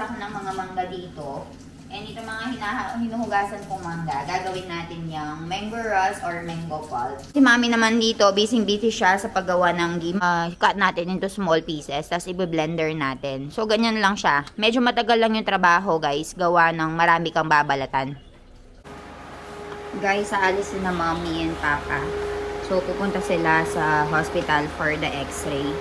ako ng mga mangga dito. And ito mga hinuhugasan kong mangga, gagawin natin yung mango rust or mango pulp. Si mami naman dito, busy siya sa paggawa ng ghee. Cut natin into small pieces, tapos i-blender natin. So, ganyan lang siya. Medyo matagal lang yung trabaho, guys. Gawa ng marami kang babalatan. Guys, aalis na mommy and papa. So, pupunta sila sa hospital for the x-ray.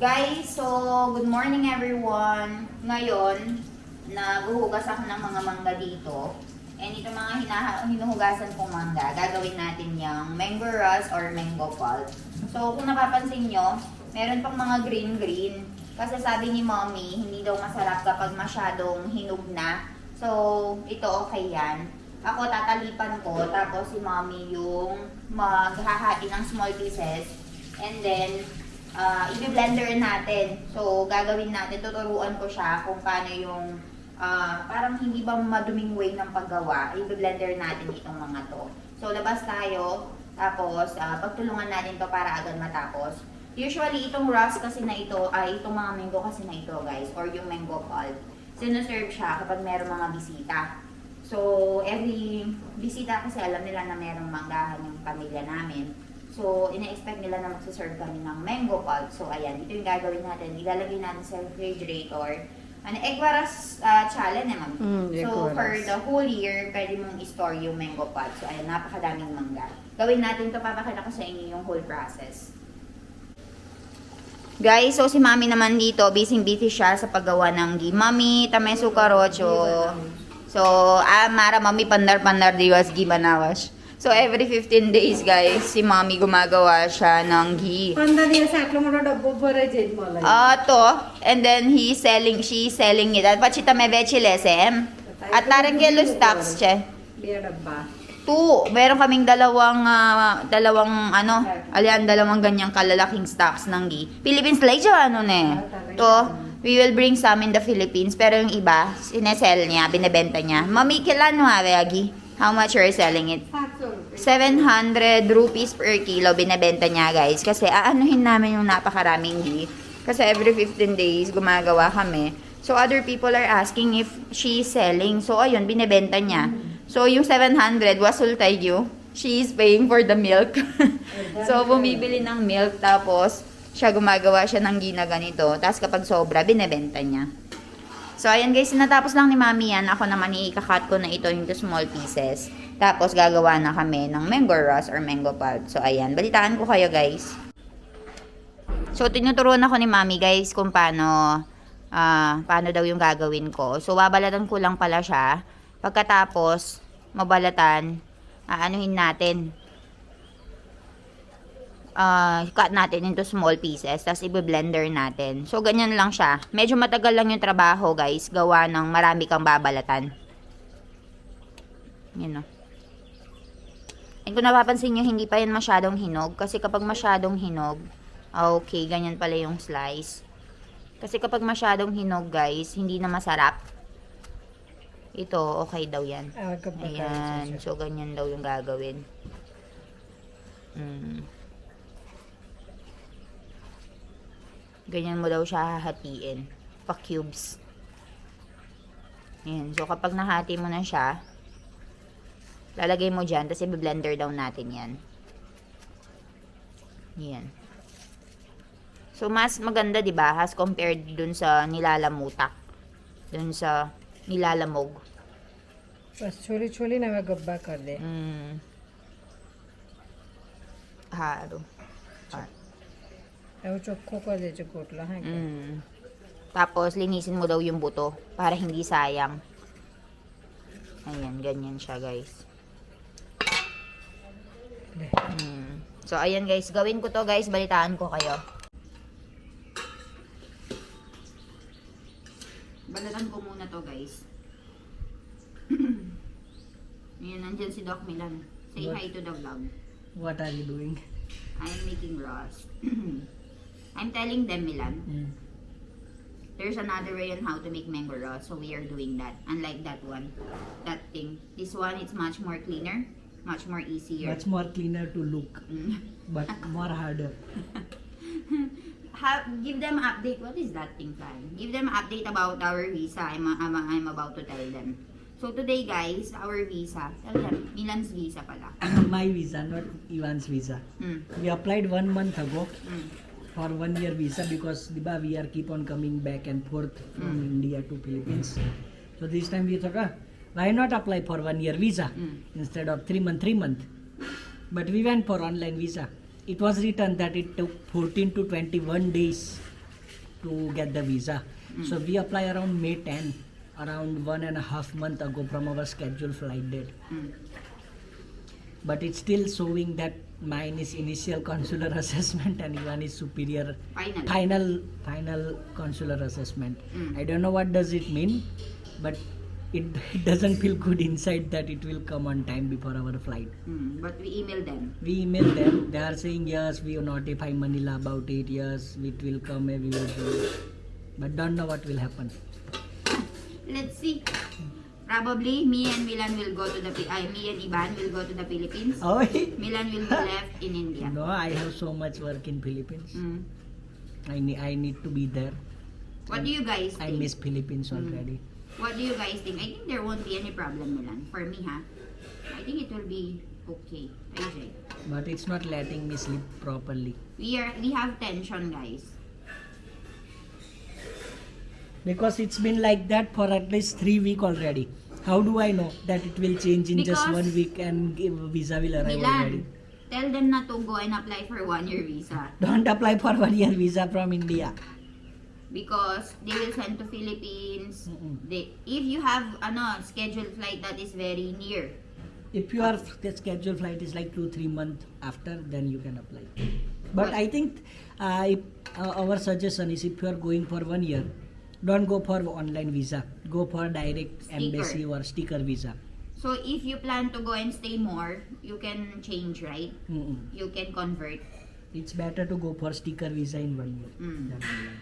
Guys, so good morning everyone. Ngayon, naghuhugas ako ng mga mangga dito. And ito mga hinuhugasan kong mangga, gagawin natin yung mango rust or mango pulp. So kung napapansin nyo, meron pang mga green. Kasi sabi ni mommy, hindi daw masarap kapag masyadong hinog na. So ito okay yan. Ako tatalipan ko, tapos si mommy yung maghahati ng small pieces. And then, i-blender natin. So, gagawin natin, tuturuan ko siya kung paano yung parang hindi ba maduming way ng paggawa. I-blender natin itong mga to. So, labas tayo. Tapos, pagtulungan natin to para agad matapos. Usually, itong rust kasi na ito, itong mga mango kasi na ito, guys, or yung mango pulp, sinoserve siya kapag meron mga bisita. So, every bisita kasi alam nila na merong manggahan yung pamilya namin. So, ina-expect nila na magsaserve kami ng mango pulp. So, ayan. Ito yung gagawin natin. Ilalagay natin sa refrigerator. Ekwaras challenge naman. So, for the whole year, pwede mong i-store yung mango pulp. So, ayan. Napakadaming mangga. Gawin natin to. Papakita ko sa inyo yung whole process. Guys, so si mami naman dito, busy siya sa paggawa ng ghee. Mami, tamay sukarocho. So, mara mami pandar diwas ghee banawas. So, every 15 days, guys, si mommy gumagawa siya ng ghee. To. And then, she's selling it. At pachita may vechilesem. At tarangelo stocks, che. Meron kaming dalawang ganyang kalalaking stocks ng ghee. Philippines like we will bring some in the Philippines. Pero yung iba, sinesell niya, binebenta niya. Mami, kailan mo ghee? How much you're selling it? 700 rupees per kilo binebenta niya, guys. Kasi aanuhin namin yung napakaraming ghee. Kasi every 15 days gumagawa kami. So other people are asking if she's selling. So ayun, binebenta niya. So yung 700 wasul tayo. She's paying for the milk. So bumibili ng milk, tapos gumagawa siya ng ghee na ganito. Tapos kapag sobra, binebenta niya. So, ayan guys, natapos lang ni mami yan. Ako naman i-cut ko na ito into small pieces. Tapos, gagawa na kami ng mango rust or mango pulp. So, ayan. Balitaan ko kayo guys. So, tinuturuan ako ni mami guys kung paano daw yung gagawin ko. So, babalatan ko lang pala siya. Pagkatapos, mabalatan, aanuhin natin. Cut natin into small pieces, tapos i-blender natin. So, ganyan lang siya. Medyo matagal lang yung trabaho, guys. Gawa ng marami kang babalatan. Yun o. And kung napapansin nyo, hindi pa yan masyadong hinog. Kasi kapag masyadong hinog, okay, ganyan pala yung slice. Kasi kapag masyadong hinog, guys, hindi na masarap. Ito, okay daw yan. Ayan. So, ganyan daw yung gagawin. Ganyan mo daw siya hahatiin. Pa-cubes. Ayan. So, kapag nahati mo na siya, lalagay mo dyan, tapos i-blender daw natin yan. Ayan. So, mas maganda, diba? As compared dun sa nilalamutak. Dun sa nilalamog. छोली ना मैं गब्बा कर दे Haro. चोखो कर दे कोटला है Tapos, linisin mo daw yung buto para hindi sayang. Ayan, ganyan siya, guys. So, ayan, guys. Gawin ko to, guys. Balitaan ko kayo. Balatan ko muna to, guys. Ayan, nandyan si Doc Milan. Say hi to the vlog. What are you doing? I'm making rust. I'm telling them, Milan. There's another way on how to make mango rust, so we are doing that. Unlike that one, that thing. This one, it's much more cleaner. Much more easier. Much more cleaner to look, Mm. but more harder. Give them update. What is that thing, Flying? Give them update about our visa. I'm about to tell them. So today, guys, our visa. Tell them, Milan's visa pala. My visa, not Ivan's visa. Mm. We applied 1 month ago Mm. for 1 year visa because diba, we are keep on coming back and forth from India to Philippines. So this time we thought, why not apply for 1 year visa instead of 3 month. But we went for online visa. It was written that it took 14 to 21 days to get the visa. So we apply around May 10, around 1.5 month ago from our scheduled flight date. Mm. But it's still showing that mine is initial consular assessment and Ivan is superior final consular assessment. I don't know what does it mean, but it doesn't feel good inside that it will come on time before our flight. But we emailed them. We emailed them, they are saying yes, we will notify Manila about it, yes, it will come everywhere, but don't know what will happen. Let's see. Probably me and Milan will go to me and Ivan will go to the Philippines. Oh, Milan will be left in India. no, I have so much work in Philippines. Mm. I need to be there. What do you guys I think? miss Philippines already. What do you guys think? I think there won't be any problem, Milan. For me, I think it will be okay. AJ. But it's not letting me sleep properly. We have tension, guys. Because it's been like that for at least 3 weeks already. How do I know that it will change in just Because 1 week and visa will arrive already? Milan, tell them not to go and apply for 1 year visa. Don't apply for 1 year visa from India. Because they will send to Philippines. If you have scheduled flight that is very near. If your the scheduled flight is like 2-3 months after, then you can apply. But I think our suggestion is if you are going for 1 year, don't go for online visa. Go for direct embassy or sticker visa. So if you plan to go and stay more, you can change, right? You can convert. It's better to go for sticker visa in 1 year. Mm. than online.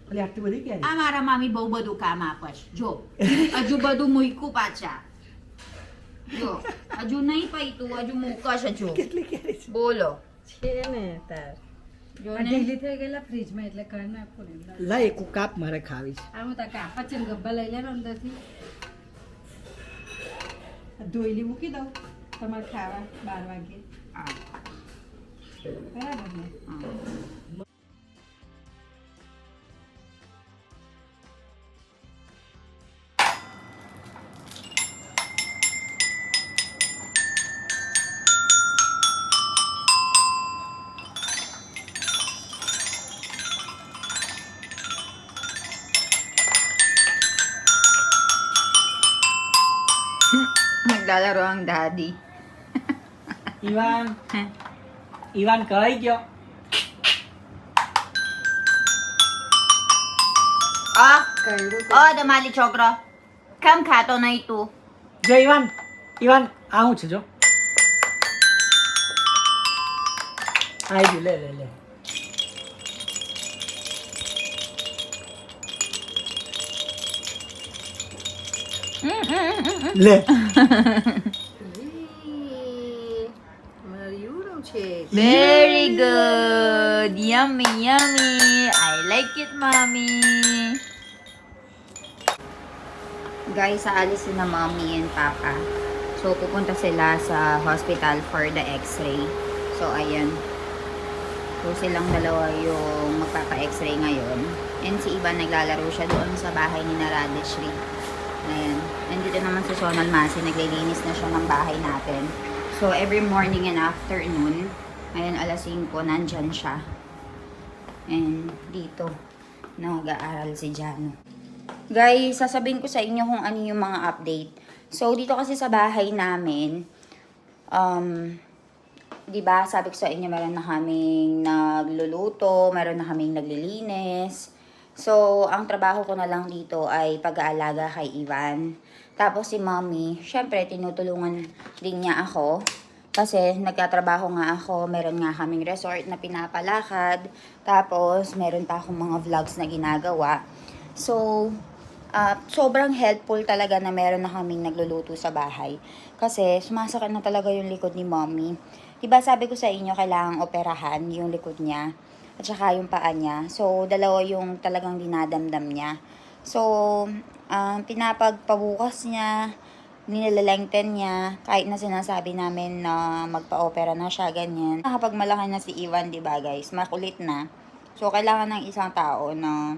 अरे आपकी बड़ी क्या है? Amara mami bau badu kama pas. Jo. Aju badu muy ku pacha. Jo. Aju nahi pa itu. Aju muka siya jo. કેટલી કેરી છે? Bolo. છે ને તાર Jo આ ne. ઢીલી થઈ ગયેલા ફ્રીજમાં એટલે કાઢ નાખો ને લા એક કાપ મારે ખાવી છે. આમ તા કાપા છે ને ગબ્બા લઈ લેવાનો અંદરથી ધોઈલી મૂકી દઉં તમારે ખાવા 12 વાગે Ah. બરાબર ને Ah. Naglalaro ang daddy. ઈવાન ઈવાન કઈ ગયો? Ah! કર્યું Oh, damali chokro. Kam kato na ito. જો ઈવાન ઈવાન આવું છે જો. આઈ ગયું લે લે લે. લે મયુરો છે Very good. Yummy, yummy. I like it, mommy. Guys, aalis na mommy and papa. So, pupunta sila sa hospital for the x-ray. So, ayan. So, silang dalawa yung magpapa-x-ray ngayon. And si Ivan naglalaro siya doon sa bahay ni Naradeshri. Ayan. Nandito naman si Sonal Masi. Naglilinis na siya ng bahay natin. So, every morning and afternoon, ayan, alas 5, nandyan siya. And dito, nag-aaral si Jano. Guys, sasabihin ko sa inyo kung ano yung mga update. So, dito kasi sa bahay namin, di ba, sabi ko sa inyo, meron na kaming nagluluto, meron na kaming naglilinis. So, ang trabaho ko na lang dito ay pag-aalaga kay Ivan. Tapos si Mommy, syempre, tinutulungan din niya ako. Kasi nagtatrabaho nga ako, meron nga kaming resort na pinapalakad. Tapos, meron pa akong mga vlogs na ginagawa. So, sobrang helpful talaga na meron na kaming nagluluto sa bahay. Kasi sumasakit na talaga yung likod ni mommy. Diba sabi ko sa inyo, kailangang operahan yung likod niya at saka yung paa niya. So, dalawa yung talagang dinadamdam niya. So, pinapagpabukas niya, nilalengthen niya, kahit na sinasabi namin na magpa-opera na siya, ganyan. Kapag malaki na si Ivan, diba guys, makulit na. So, kailangan ng isang tao na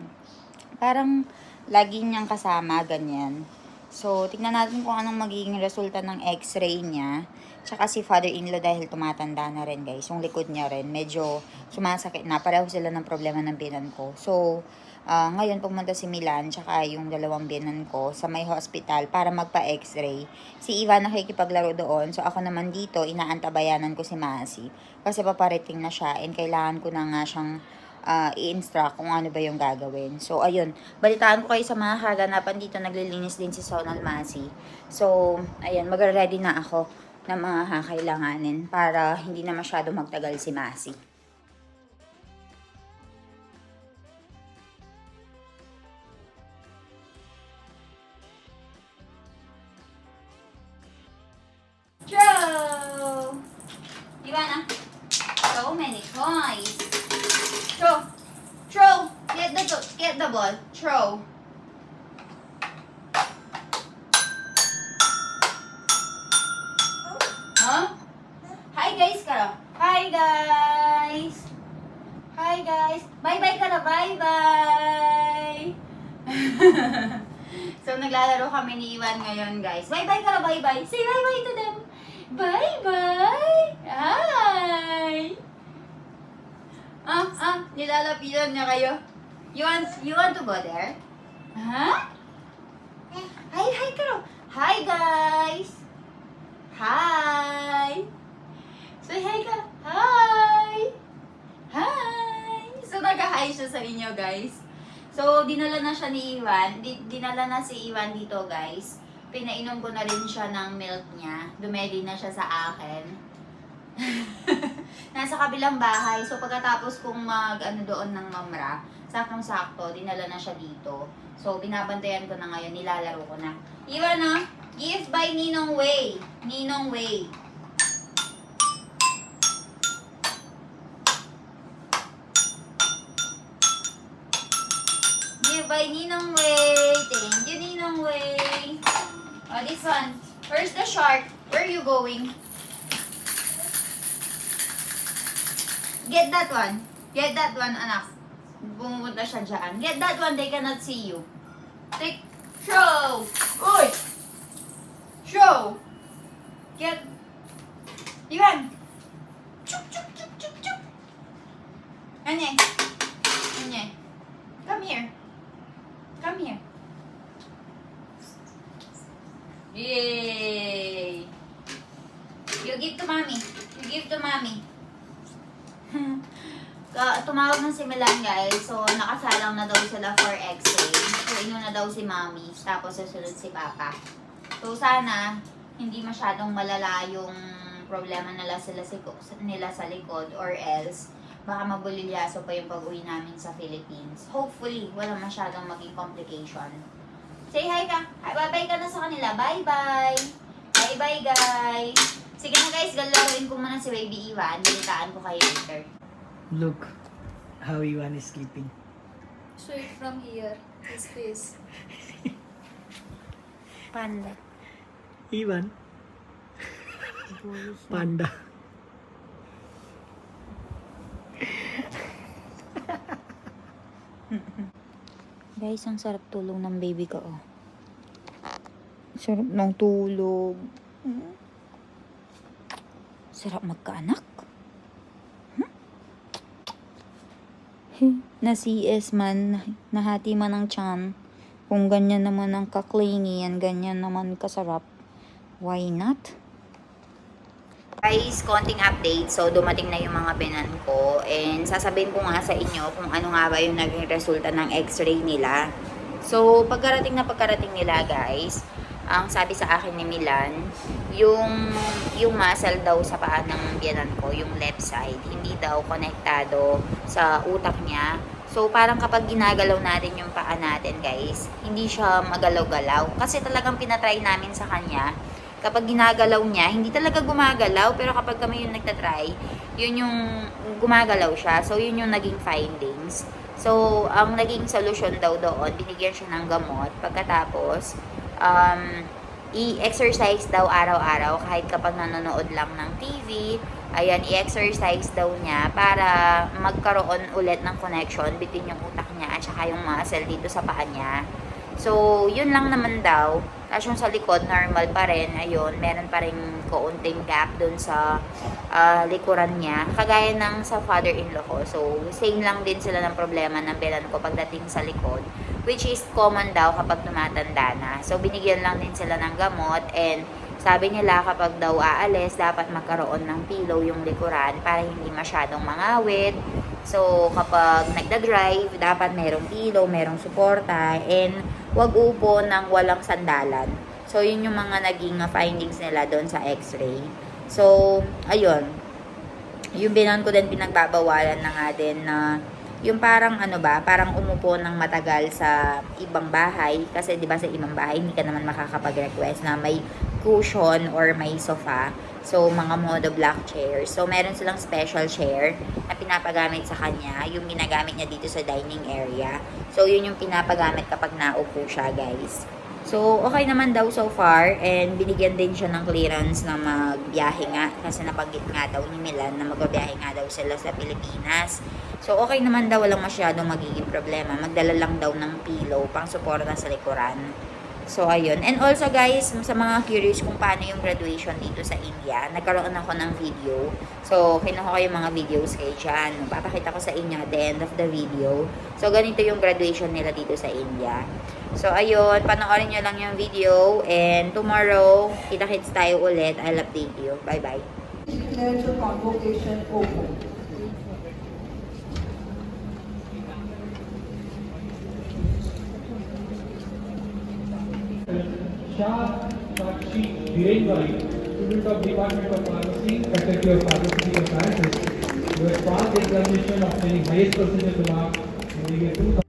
parang lagi niyang kasama, ganyan. So, tignan natin kung anong magiging resulta ng x-ray niya. Tsaka si father-in-law dahil tumatanda na rin guys. Yung likod niya rin, medyo sumasakit na. Pareho sila ng problema ng binan ko. So, ngayon pumunta si Milan tsaka yung dalawang binan ko sa may hospital para magpa-x-ray. Si Ivan nakikipaglaro doon. So, ako naman dito, inaantabayanan ko si Masi. Kasi paparating na siya and kailangan ko na nga siyang i-instruct kung ano ba yung gagawin. So, ayun. Balitaan ko kayo sa mga kaganapan dito. Naglilinis din si Sonal Masi. So, ayun. Mag-ready na ako na mga kakailanganin para hindi na masyado magtagal si Masi. Throw! Diba na? So many toys. Throw. Get the ball. Throw. Huh? Hi guys Karo. Hi guys. Hi guys. Bye-bye Karo. Bye-bye. So naglalaro kami ni Iwan ngayon guys. Bye-bye Karo. Bye-bye. Say bye-bye to them. Bye-bye. Hi. Nilalapitan niya kayo. You want to go there? Huh? Hi, Karo. Hi, guys. Hi. Say hi ka. Hi. Hi. So, nag-hi siya sa inyo, guys. So, dinala na siya ni Iwan. Dinala na si Iwan dito, guys. Pinainom ko na rin siya ng milk niya. Dumedi na siya sa akin. Nasa kabilang bahay. So, pagkatapos kong doon ng mamra, saktong-sakto, dinala na siya dito. So, binabantayan ko na ngayon, nilalaro ko na. Iwan na, gift by Ninong Way. Ninong Way. Gift by Ninong Way. Thank you, Ninong Way. Oh, this one. Where's the shark? Where are you going? Get that one. Get that one, anak. Pumunta siya dyan. Get that one, they cannot see you. Take, show! Uy! Show! Get, Iwan! Chuk, chuk, chuk, chuk, chuk! Anye? Anye? Come here. Come here. Yay! You give to mommy. You give to mommy. Tumawag na si Milan guys. So, nakasalang na daw sila for x-ray. So, inuna daw si mommy. Tapos, susunod si papa. So, sana, hindi masyadong malala yung problema nila sa likod or else, baka mabulilyaso pa yung pag-uwi namin sa Philippines. Hopefully, wala masyadong maging complication. Say hi ka. Bye-bye ka na sa kanila. Bye-bye. Bye-bye guys. Sige na guys, galaruin ko muna si Baby Iwan. Balitaan ko kayo later. Look how Ivan is sleeping. Show it from here, his face. Panda. Ivan. Panda. Guys, ang sarap tulog ng baby ko, oh. Sarap ng tulog. Sarap magkaanak. Na CS man, nahati man ang tiyan. Kung ganyan naman ang kaklingi, yan ganyan naman kasarap. Why not? Guys, konting update. So, dumating na yung mga binan ko. And sasabihin ko nga sa inyo kung ano nga ba yung naging resulta ng x-ray nila. So, pagkarating nila, guys, ang sabi sa akin ni Milan, yung muscle daw sa paa ng biyanan ko, yung left side, hindi daw konektado sa utak niya. So, parang kapag ginagalaw natin yung paa natin, guys, hindi siya magalaw-galaw. Kasi talagang pinatry namin sa kanya kapag ginagalaw niya, hindi talaga gumagalaw, pero kapag kami yung nagtatry, yun yung gumagalaw siya. So, yun yung naging findings. So, ang naging solusyon daw doon, binigyan siya ng gamot. Pagkatapos, i-exercise daw araw-araw kahit kapag nanonood lang ng TV. Ayan, i-exercise daw niya para magkaroon ulit ng connection between yung utak niya at saka yung muscle dito sa paa niya. So, yun lang naman daw. Tapos yung sa likod, normal pa rin. Ayun, meron pa rin kaunting gap dun sa likuran niya. Kagaya ng sa father-in-law ko. So, same lang din sila ng problema ng bilan ko pagdating sa likod. Which is common daw kapag tumatanda na. So, binigyan lang din sila ng gamot. And sabi nila kapag daw aalis, dapat magkaroon ng pillow yung likuran para hindi masyadong mangawit. So, kapag nagda-drive, dapat merong pillow, merong suporta, and wag upo ng walang sandalan. So, yun yung mga naging findings nila doon sa x-ray. So, ayun. Yung binan ko din pinagbabawalan na nga din na yung parang parang umupo ng matagal sa ibang bahay. Kasi 'di ba sa ibang bahay, hindi ka naman makakapag-request na may cushion or may sofa. So, mga monoblock chairs. So, meron silang special chair na pinapagamit sa kanya. Yung ginagamit niya dito sa dining area. So, yun yung pinapagamit kapag naupo siya, guys. So, okay naman daw so far. And binigyan din siya ng clearance na magbiyahe nga. Kasi nabanggit nga daw ni Milan na magbabiyahe nga daw sila sa Pilipinas. So, okay naman daw. Walang masyadong magiging problema. Magdala lang daw ng pillow pang suporta sa likuran. So, ayun. And also, guys, sa mga curious kung paano yung graduation dito sa India, nagkaroon ako ng video. So, kinuha ko yung mga videos kayo dyan. Papakita ko sa inyo at the end of the video. So, ganito yung graduation nila dito sa India. So, ayun. Panoorin nyo lang yung video. And tomorrow, kita-kits tayo ulit. I'll update you. Bye-bye. Declare the convocation open. Shah Sakshi Dhirenwari, student of Department of Pharmacy, Faculty of Pharmaceutical Sciences, who has passed the examination of the highest percentage mark in the year 2000.